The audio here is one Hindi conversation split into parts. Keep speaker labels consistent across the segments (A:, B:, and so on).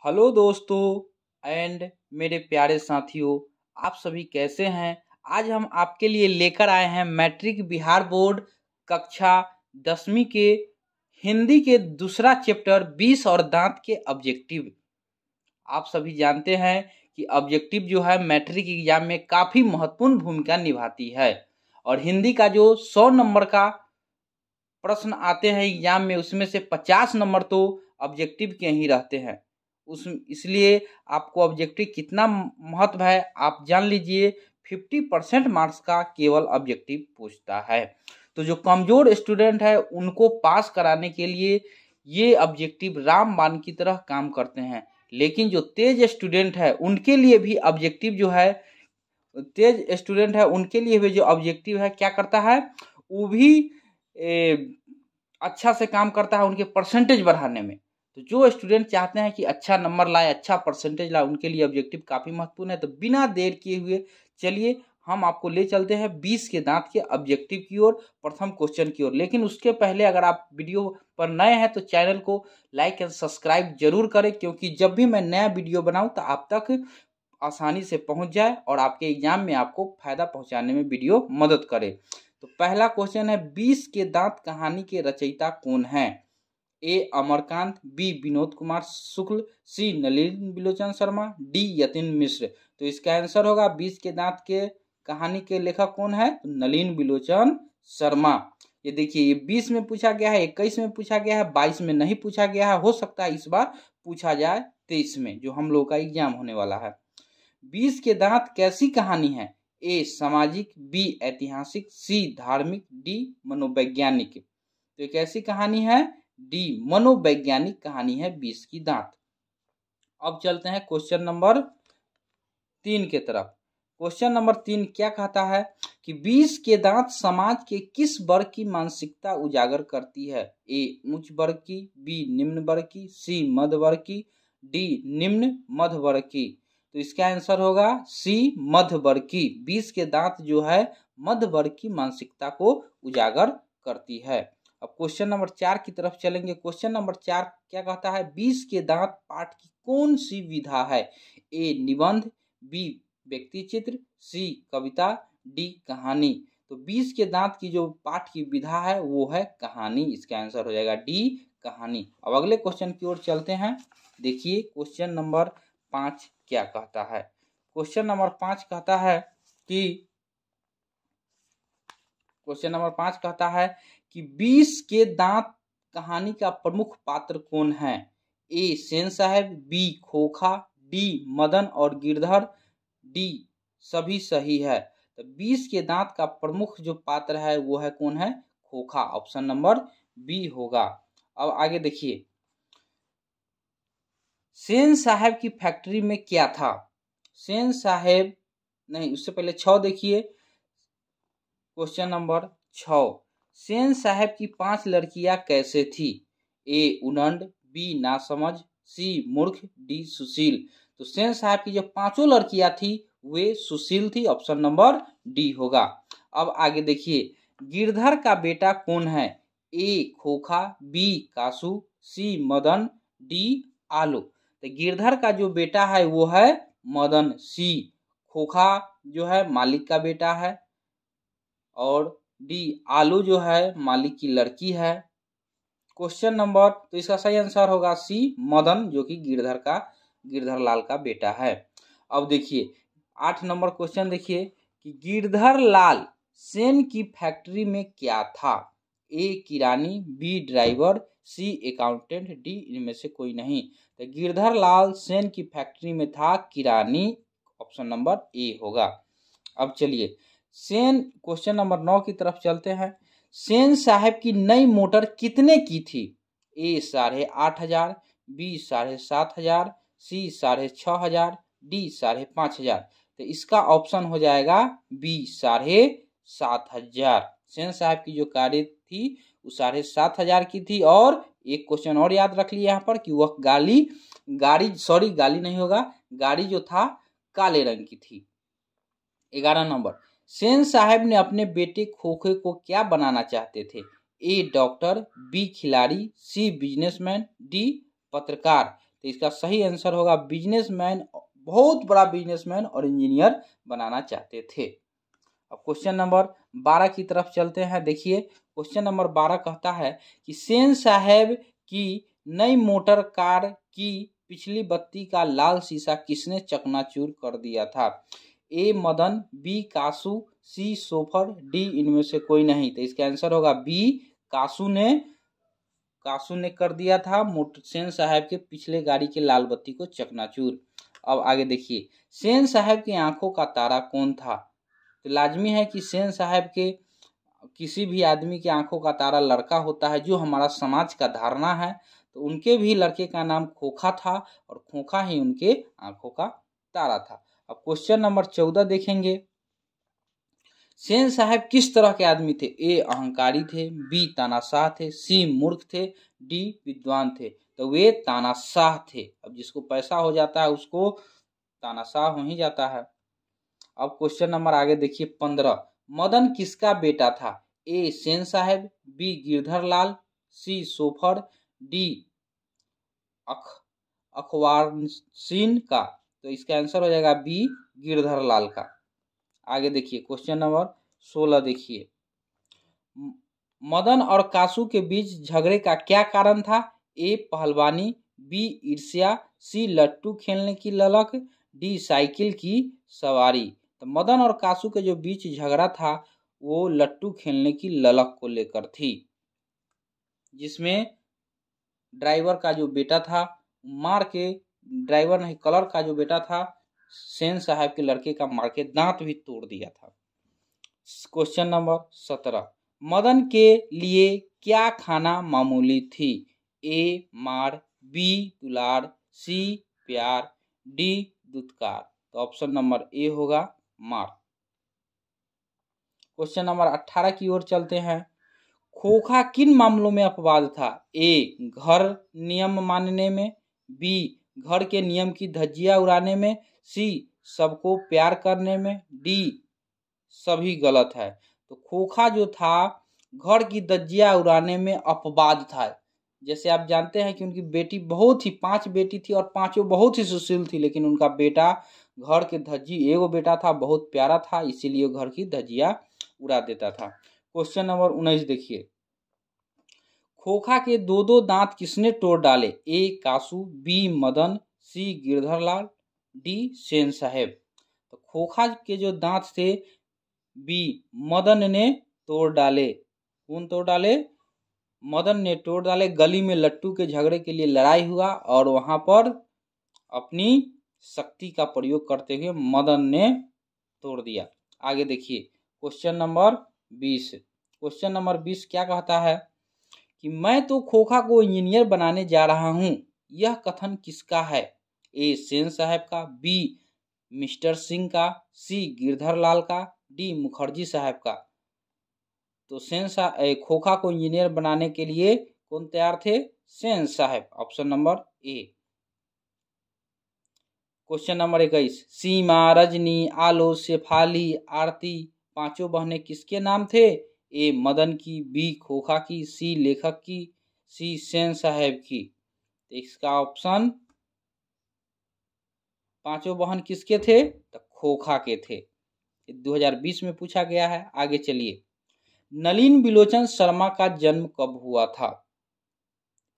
A: हेलो दोस्तों एंड मेरे प्यारे साथियों, आप सभी कैसे हैं। आज हम आपके लिए लेकर आए हैं मैट्रिक बिहार बोर्ड कक्षा 10वीं के हिंदी के दूसरा चैप्टर 20 और दांत के ऑब्जेक्टिव। आप सभी जानते हैं कि ऑब्जेक्टिव जो है मैट्रिक एग्जाम में काफ़ी महत्वपूर्ण भूमिका निभाती है और हिंदी का जो 100 नंबर का प्रश्न आते हैं एग्जाम में उसमें से 50 नंबर तो ऑब्जेक्टिव के ही रहते हैं। इसलिए आपको ऑब्जेक्टिव कितना महत्व है आप जान लीजिए। 50% मार्क्स का केवल ऑब्जेक्टिव पूछता है। तो जो कमजोर स्टूडेंट है उनको पास कराने के लिए ये ऑब्जेक्टिव रामबाण की तरह काम करते हैं, लेकिन जो तेज स्टूडेंट है उनके लिए भी ऑब्जेक्टिव जो है उनके लिए भी जो ऑब्जेक्टिव है क्या करता है, वो भी अच्छा से काम करता है उनके परसेंटेज बढ़ाने में। तो जो स्टूडेंट चाहते हैं कि अच्छा नंबर लाए, अच्छा परसेंटेज लाए, उनके लिए ऑब्जेक्टिव काफ़ी महत्वपूर्ण है। तो बिना देर किए हुए चलिए हम आपको ले चलते हैं 20 के दांत के ऑब्जेक्टिव की ओर, प्रथम क्वेश्चन की ओर। लेकिन उसके पहले अगर आप वीडियो पर नए हैं तो चैनल को लाइक एंड सब्सक्राइब जरूर करें, क्योंकि जब भी मैं नया वीडियो बनाऊं तो आप तक आसानी से पहुंच जाए और आपके एग्जाम में आपको फायदा पहुंचाने में वीडियो मदद करे। तो पहला क्वेश्चन है, 20 के दांत कहानी के रचयिता कौन है। ए अमरकांत, बी विनोद कुमार शुक्ल, सी नलिन बिलोचन शर्मा, डी यतिन मिश्र। तो इसका आंसर होगा 20 के दांत के कहानी के लेखक कौन है, तो नलिन बिलोचन शर्मा। ये देखिए, ये 20 में पूछा गया है, 21 में पूछा गया है, 22 में नहीं पूछा गया है। हो सकता है इस बार पूछा जाए 23 में, जो हम लोग का एग्जाम होने वाला है। 20 के दांत कैसी कहानी है। ए सामाजिक, बी ऐतिहासिक, सी धार्मिक, डी मनोवैज्ञानिक। तो एक ऐसी कहानी है, डी मनोवैज्ञानिक कहानी है 20 की दांत। अब चलते हैं क्वेश्चन नंबर 3 के तरफ। क्वेश्चन नंबर 3 क्या कहता है कि 20 के दांत समाज के किस वर्ग की मानसिकता उजागर करती है। ए उच्च वर्ग की, बी निम्न वर्ग की, सी मध्य वर्ग की, डी निम्न मध्य वर्ग की। तो इसका आंसर होगा सी मध्य वर्ग की। 20 के दांत जो है मध्य वर्ग की मानसिकता को उजागर करती है। अब क्वेश्चन नंबर 4 की तरफ चलेंगे। क्वेश्चन नंबर 4 क्या कहता है, 20 के दांत पाठ की कौन सी विधा है। ए निबंध, बी व्यक्ति चित्र, सी कविता, डी कहानी। तो 20 के दांत की जो पाठ की विधा है वो है कहानी। इसका आंसर हो जाएगा डी कहानी। अब अगले क्वेश्चन की ओर चलते हैं। देखिए क्वेश्चन नंबर 5 क्या कहता है। क्वेश्चन नंबर 5 कहता है कि 20 के दांत कहानी का प्रमुख पात्र कौन है। ए सेन साहब, बी खोखा, डी मदन और गिरधर, डी सभी सही है। तो 20 के दांत का प्रमुख जो पात्र है वो है कौन है, खोखा। ऑप्शन नंबर बी होगा। अब आगे देखिए, सेन साहब की फैक्ट्री में क्या था। सेन साहब नहीं, उससे पहले 6 देखिए। क्वेश्चन नंबर 6, सेन साहब की 5 लड़कियां कैसे थी। ए उनंड, बी नासमझ, सी मूर्ख, डी सुशील। तो सेन साहब की जो 5 लड़कियां थी वे सुशील थी। ऑप्शन नंबर डी होगा। अब आगे देखिए, गिरधर का बेटा कौन है। ए खोखा, बी कासू, सी मदन, डी आलू। तो गिरधर का जो बेटा है वो है मदन, सी। खोखा जो है मालिक का बेटा है और डी आलू जो है मालिक की लड़की है। क्वेश्चन नंबर, तो इसका सही आंसर होगा सी मदन, जो कि गिरधर लाल का बेटा है। अब देखिए 8 नंबर क्वेश्चन देखिए कि गिरधर लाल सेन की फैक्ट्री में क्या था। ए किरानी, बी ड्राइवर, सी अकाउंटेंट, डी इनमें से कोई नहीं। तो गिरधर लाल सेन की फैक्ट्री में था किरानी। ऑप्शन नंबर ए होगा। अब चलिए सेन क्वेश्चन नंबर 9 की तरफ चलते हैं। सेन साहब की नई मोटर कितने की थी। ए 8,500, बी 7,500, सी 6,500, डी 5,500। तो इसका ऑप्शन हो जाएगा बी 7,500। सेन साहब की जो गाड़ी थी वो 7,500 की थी। और एक क्वेश्चन और याद रख लिया यहाँ पर कि वह गाड़ी नहीं होगा, गाड़ी जो था काले रंग की थी। 11 नंबर, सेन साहब ने अपने बेटे खोखे को क्या बनाना चाहते थे। ए डॉक्टर, बी खिलाड़ी, सी बिजनेसमैन, डी पत्रकार। तो इसका सही आंसर होगा बिजनेसमैन, बहुत बड़ा बिजनेसमैन और इंजीनियर बनाना चाहते थे। अब क्वेश्चन नंबर 12 की तरफ चलते हैं। देखिए क्वेश्चन नंबर 12 कहता है कि सेन साहब की नई मोटर कार की पिछली बत्ती का लाल शीशा किसने चकनाचूर कर दिया था? ए मदन, बी कासू, सी सोफर, डी इनमें से कोई नहीं। तो इसका आंसर होगा बी कासू ने कर दिया था सेन साहब के पिछले गाड़ी के लाल बत्ती को चकनाचूर। अब आगे देखिए, सेन साहब की आंखों का तारा कौन था? तो लाजमी है कि सेन साहब के किसी भी आदमी की आंखों का तारा लड़का होता है, जो हमारा समाज का धारणा है। तो उनके भी लड़के का नाम खोखा था और खोखा ही उनके आंखों का तारा था। अब क्वेश्चन नंबर 14 देखेंगे। सेन साहब किस तरह के आदमी थे? ए अहंकारी थे, बी तानाशाह थे, सी मूर्ख थे, डी विद्वान थे। तो वे तानाशाह थे। अब जिसको पैसा हो जाता है उसको तानाशाह हो ही जाता है। अब क्वेश्चन नंबर आगे देखिए 15। मदन किसका बेटा था? ए सेन साहब, बी गिरधर लाल, सी सोफर, डी अखबारसीन का। तो इसका आंसर हो जाएगा बी गिरधर लाल का। आगे देखिए क्वेश्चन नंबर 16 देखिए, मदन और कासू के बीच झगड़े का क्या कारण था? ए पहलवानी, बी ईर्ष्या, सी लट्टू खेलने की ललक, डी साइकिल की सवारी। तो मदन और कासू के जो बीच झगड़ा था वो लट्टू खेलने की ललक को लेकर थी, जिसमें ड्राइवर का जो बेटा था मार के, ड्राइवर नहीं कलर का जो बेटा था सेन साहब के लड़के का मार के दांत भी तोड़ दिया था। Question number 17। मदन के लिए क्या खाना मामूली थी? ए मार, बी दुलार, सी प्यार, डी दुत्कार। तो ऑप्शन नंबर ए होगा मार। क्वेश्चन नंबर 18 की ओर चलते हैं। खोखा किन मामलों में अपवाद था? ए घर नियम मानने में, बी घर के नियम की धज्जियां उड़ाने में, सी सबको प्यार करने में, डी सभी गलत है। तो खोखा जो था घर की धज्जियां उड़ाने में अपवाद था। जैसे आप जानते हैं कि उनकी बेटी बहुत ही 5 बेटी थी और 5 बहुत ही सुशील थी, लेकिन उनका बेटा घर के धज्जी, एगो बेटा था बहुत प्यारा था, इसीलिए घर की धज्जियां उड़ा देता था। क्वेश्चन नंबर 19 देखिए, खोखा के 2 दांत किसने तोड़ डाले? ए कासू, बी मदन, सी गिरधरलाल, डी सेन साहब। तो खोखा के जो दांत थे बी मदन ने तोड़ डाले। कौन तोड़ डाले? मदन ने तोड़ डाले। गली में लट्टू के झगड़े के लिए लड़ाई हुआ और वहां पर अपनी शक्ति का प्रयोग करते हुए मदन ने तोड़ दिया। आगे देखिए क्वेश्चन नंबर 20। क्वेश्चन नंबर 20 क्या कहता है कि मैं तो खोखा को इंजीनियर बनाने जा रहा हूं, यह कथन किसका है? ए सेन साहब का, बी मिस्टर सिंह का, सी गिरधर लाल का, डी मुखर्जी साहब का। तो खोखा को इंजीनियर बनाने के लिए कौन तैयार थे? सेन साहब। Option number A. Question number 21। सीमा, रजनी, आलो, शेफाली, आरती 5 बहनें किसके नाम थे? ए मदन की, बी खोखा की, सी लेखक की, सी सेन साहब की। तो इसका ऑप्शन 5 बहन किसके थे? तो खोखा के थे। 2020 में पूछा गया है। आगे चलिए, नलिन बिलोचन शर्मा का जन्म कब हुआ था?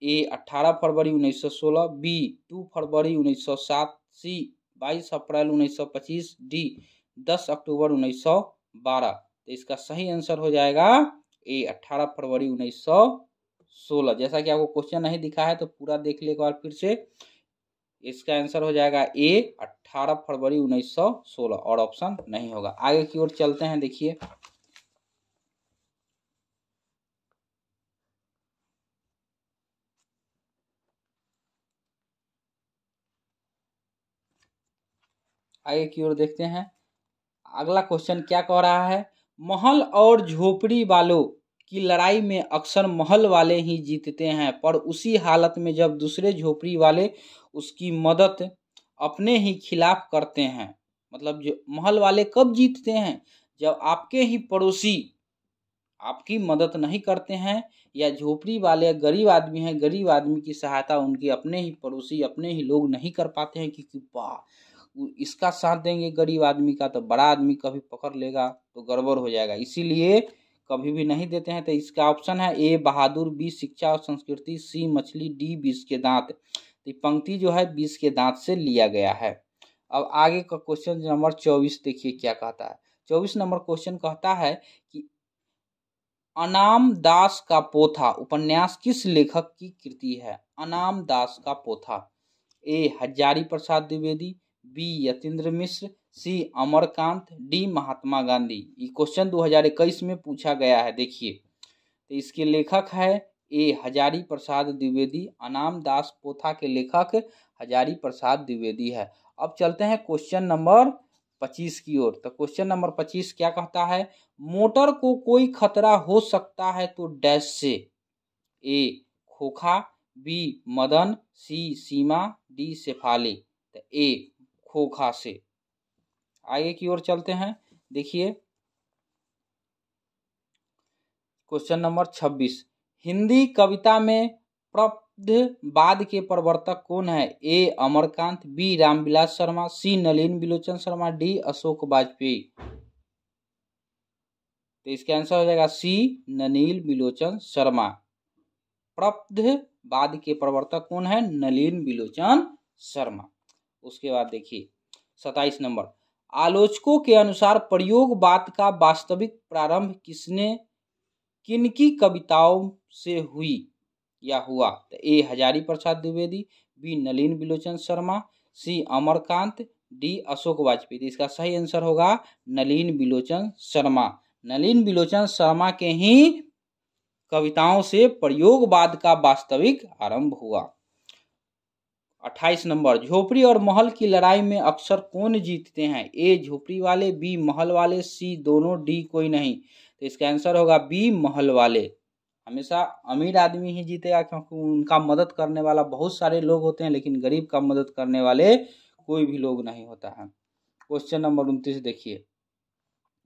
A: ए 18 फरवरी 1916, बी 2 फरवरी 1907, सी 22 अप्रैल 1925, डी 10 अक्टूबर 1912। तो इसका सही आंसर हो जाएगा ए 18 फरवरी 1916। जैसा कि आपको क्वेश्चन नहीं दिखा है तो पूरा देख ले एक बार फिर से। इसका आंसर हो जाएगा ए 18 फरवरी 1916 और ऑप्शन नहीं होगा। आगे की ओर चलते हैं। देखिए आगे की ओर देखते हैं। अगला क्वेश्चन क्या कह रहा है? महल और झोपड़ी वालों की लड़ाई में अक्सर महल वाले ही जीतते हैं, पर उसी हालत में जब दूसरे झोपड़ी वाले उसकी मदद अपने ही खिलाफ करते हैं। मतलब जो महल वाले कब जीतते हैं? जब आपके ही पड़ोसी आपकी मदद नहीं करते हैं, या झोपड़ी वाले गरीब आदमी हैं, गरीब आदमी की सहायता उनके अपने ही पड़ोसी, अपने ही लोग नहीं कर पाते हैं, क्योंकि वाह इसका साथ देंगे गरीब आदमी का तो बड़ा आदमी कभी पकड़ लेगा तो गड़बड़ हो जाएगा, इसीलिए कभी भी नहीं देते हैं। तो इसका ऑप्शन है ए बहादुर, बी शिक्षा और संस्कृति, सी मछली, डी बीस के दांत। तो पंक्ति जो है बीस के दांत से लिया गया है। अब आगे का क्वेश्चन नंबर 24 देखिए क्या कहता है। 24 नंबर क्वेश्चन कहता है कि अनाम दास का पोथा उपन्यास किस लेखक की कृति है। अनाम दास का पोथा, ए हजारी प्रसाद द्विवेदी, बी यतीन्द्र मिश्र, सी अमरकांत, डी महात्मा गांधी। ये क्वेश्चन 2021 में पूछा गया है। देखिए तो इसके लेखक है ए हजारी प्रसाद द्विवेदी। अनाम दास पोथा के लेखक हजारी प्रसाद द्विवेदी है। अब चलते हैं क्वेश्चन नंबर 25 की ओर। तो क्वेश्चन नंबर 25 क्या कहता है, मोटर को कोई खतरा हो सकता है तो डैश से, ए खोखा, बी मदन, सी सीमा, डी शेफाली। तो ए खोखा से। आगे की ओर चलते हैं। देखिए क्वेश्चन नंबर 26, हिंदी कविता में प्रबंधवाद के प्रवर्तक कौन है। ए अमरकांत, बी रामविलास शर्मा, सी नलिन बिलोचन शर्मा, डी अशोक वाजपेयी। तो इसका आंसर हो जाएगा सी नलिन बिलोचन शर्मा। प्रबंधवाद के प्रवर्तक कौन है, नलिन बिलोचन शर्मा। उसके बाद देखिए 27 नंबर, आलोचकों के अनुसार प्रयोगवाद का वास्तविक प्रारंभ किनकी कविताओं से हुई या हुआ। तो ए हजारी प्रसाद द्विवेदी, बी नलिन बिलोचन शर्मा, सी अमरकांत, डी अशोक वाजपेयी। तो इसका सही आंसर होगा नलिन बिलोचन शर्मा। नलिन बिलोचन शर्मा के ही कविताओं से प्रयोगवाद का वास्तविक आरंभ हुआ। 28 नंबर, झोपड़ी और महल की लड़ाई में अक्सर कौन जीतते हैं। ए झोपड़ी वाले, बी महल वाले, सी दोनों, डी कोई नहीं। तो इसका आंसर होगा बी महल वाले। हमेशा अमीर आदमी ही जीतेगा, क्योंकि उनका मदद करने वाला बहुत सारे लोग होते हैं, लेकिन गरीब का मदद करने वाले कोई भी लोग नहीं होता है। क्वेश्चन नंबर 29 देखिए,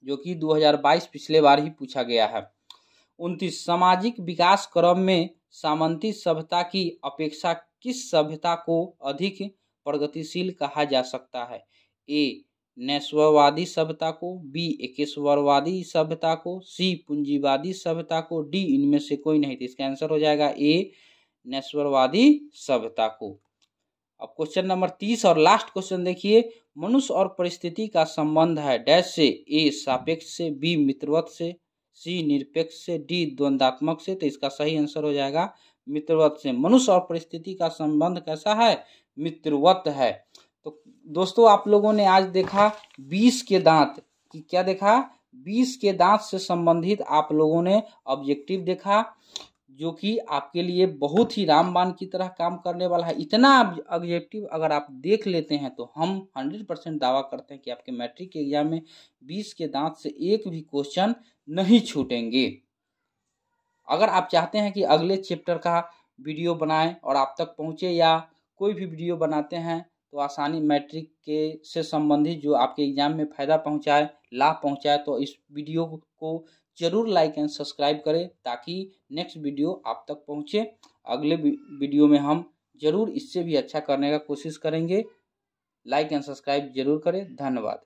A: जो कि 2022 पिछले बार ही पूछा गया है। 29, सामाजिक विकास क्रम में सामंती सभ्यता की अपेक्षा किस सभ्यता को अधिक प्रगतिशील कहा जा सकता है। ए नेस्वरवादी सभ्यता को, बी एकेश्वरवादी सभ्यता को, सी पूंजीवादी सभ्यता को, डी इनमें से कोई नहीं। तो इसका आंसर हो जाएगा ए नेस्वरवादी सभ्यता को। अब क्वेश्चन नंबर 30 और लास्ट क्वेश्चन देखिए, मनुष्य और परिस्थिति का संबंध है डैश से। ए सापेक्ष से, बी मित्रवत से, सी निरपेक्ष से, डी द्वंद्वात्मक से। तो इसका सही आंसर हो जाएगा मित्रवत से। मनुष्य और परिस्थिति का संबंध कैसा है, मित्रवत है। तो दोस्तों आप लोगों ने आज देखा 20 के दांत की, क्या देखा, 20 के दांत से संबंधित आप लोगों ने ऑब्जेक्टिव देखा, जो कि आपके लिए बहुत ही रामबाण की तरह काम करने वाला है। इतना ऑब्जेक्टिव अगर आप देख लेते हैं तो हम 100% दावा करते हैं कि आपके मैट्रिक के एग्जाम में 20 के दांत से एक भी क्वेश्चन नहीं छूटेंगे। अगर आप चाहते हैं कि अगले चैप्टर का वीडियो बनाएं और आप तक पहुंचे, या कोई भी वीडियो बनाते हैं तो आसानी मैट्रिक के से संबंधित जो आपके एग्जाम में फ़ायदा पहुंचाए, लाभ पहुंचाए, तो इस वीडियो को जरूर लाइक एंड सब्सक्राइब करें, ताकि नेक्स्ट वीडियो आप तक पहुंचे। अगले वीडियो में हम जरूर इससे भी अच्छा करने का कोशिश करेंगे। लाइक एंड सब्सक्राइब जरूर करें। धन्यवाद।